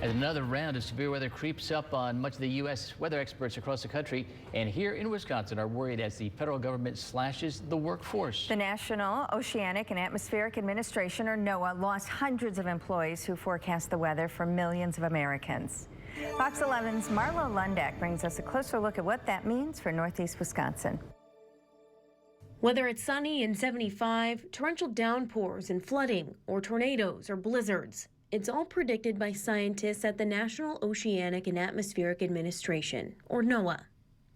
As another round of severe weather creeps up on much of the U.S., weather experts across the country and here in Wisconsin are worried as the federal government slashes the workforce. The National Oceanic and Atmospheric Administration, or NOAA, lost hundreds of employees who forecast the weather for millions of Americans. Fox 11's Marlo Lundak brings us a closer look at what that means for Northeast Wisconsin. Whether it's sunny and 75, torrential downpours and flooding, or tornadoes or blizzards, it's all predicted by scientists at the National Oceanic and Atmospheric Administration, or NOAA.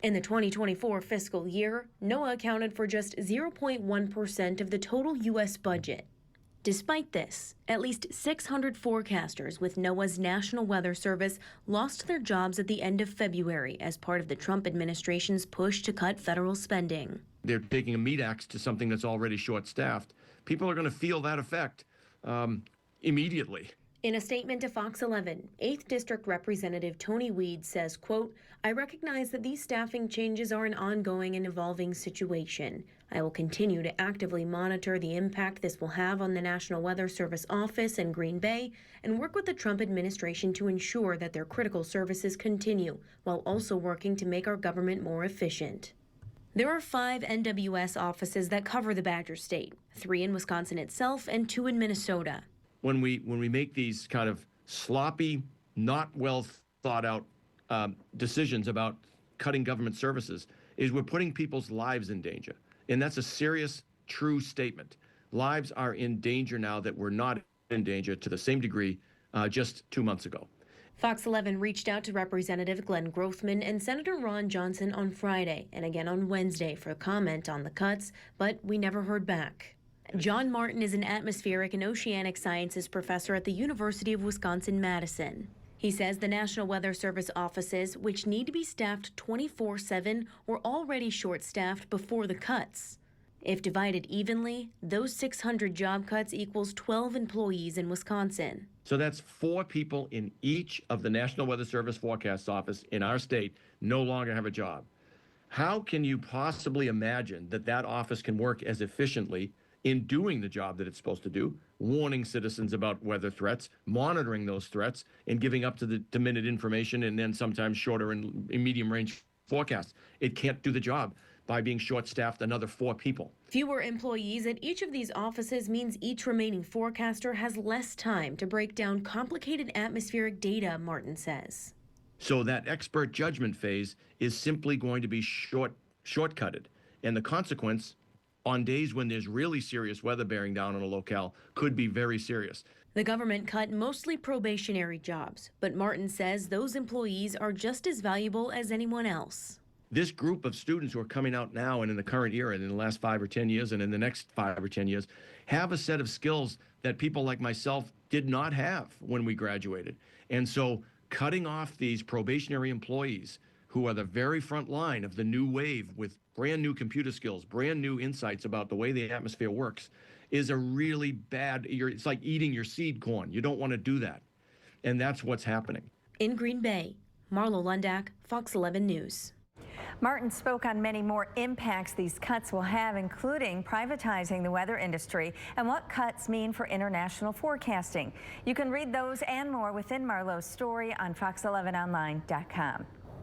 In the 2024 fiscal year, NOAA accounted for just 0.1% of the total U.S. budget. Despite this, at least 600 forecasters with NOAA's National Weather Service lost their jobs at the end of February as part of the Trump administration's push to cut federal spending. They're taking a meat axe to something that's already short-staffed. People are going to feel that effect immediately. In a statement to Fox 11, 8th District Representative Tony Weed says, quote, "I recognize that these staffing changes are an ongoing and evolving situation. I will continue to actively monitor the impact this will have on the National Weather Service office in Green Bay and work with the Trump administration to ensure that their critical services continue while also working to make our government more efficient." There are 5 NWS offices that cover the Badger State, 3 in Wisconsin itself and 2 in Minnesota. When we make these kind of sloppy, not well thought out decisions about cutting government services, is we're putting people's lives in danger. And that's a serious, true statement. Lives are in danger now that were not in danger to the same degree just 2 months ago. Fox 11 reached out to Representative Glenn Grothman and Senator Ron Johnson on Friday and again on Wednesday for comment on the cuts, but we never heard back. John Martin is an atmospheric and oceanic sciences professor at the University of Wisconsin-Madison. He says the National Weather Service offices, which need to be staffed 24/7, were already short-staffed before the cuts. If divided evenly, those 600 job cuts equals 12 employees in Wisconsin. So that's 4 people in each of the National Weather Service forecast office in our state no longer have a job. How can you possibly imagine that that office can work as efficiently in doing the job that it's supposed to do, warning citizens about weather threats, monitoring those threats, and giving up to the minute information and then sometimes shorter and medium range forecasts? It can't do the job by being short-staffed another 4 people. Fewer employees at each of these offices means each remaining forecaster has less time to break down complicated atmospheric data, Martin says. So that expert judgment phase is simply going to be shortcutted. And the consequence on days when there's really serious weather bearing down on a locale could be very serious. The government cut mostly probationary jobs, but Martin says those employees are just as valuable as anyone else. This group of students who are coming out now and in the current year and in the last 5 or 10 years and in the next 5 or 10 years have a set of skills that people like myself did not have when we graduated. And so cutting off these probationary employees who are the very front line of the new wave with brand new computer skills, brand new insights about the way the atmosphere works, is a really bad, it's like eating your seed corn. You don't want to do that. And that's what's happening. In Green Bay, Marlo Lundak, Fox 11 News. Martin spoke on many more impacts these cuts will have, including privatizing the weather industry and what cuts mean for international forecasting. You can read those and more within Marlo's story on fox11online.com.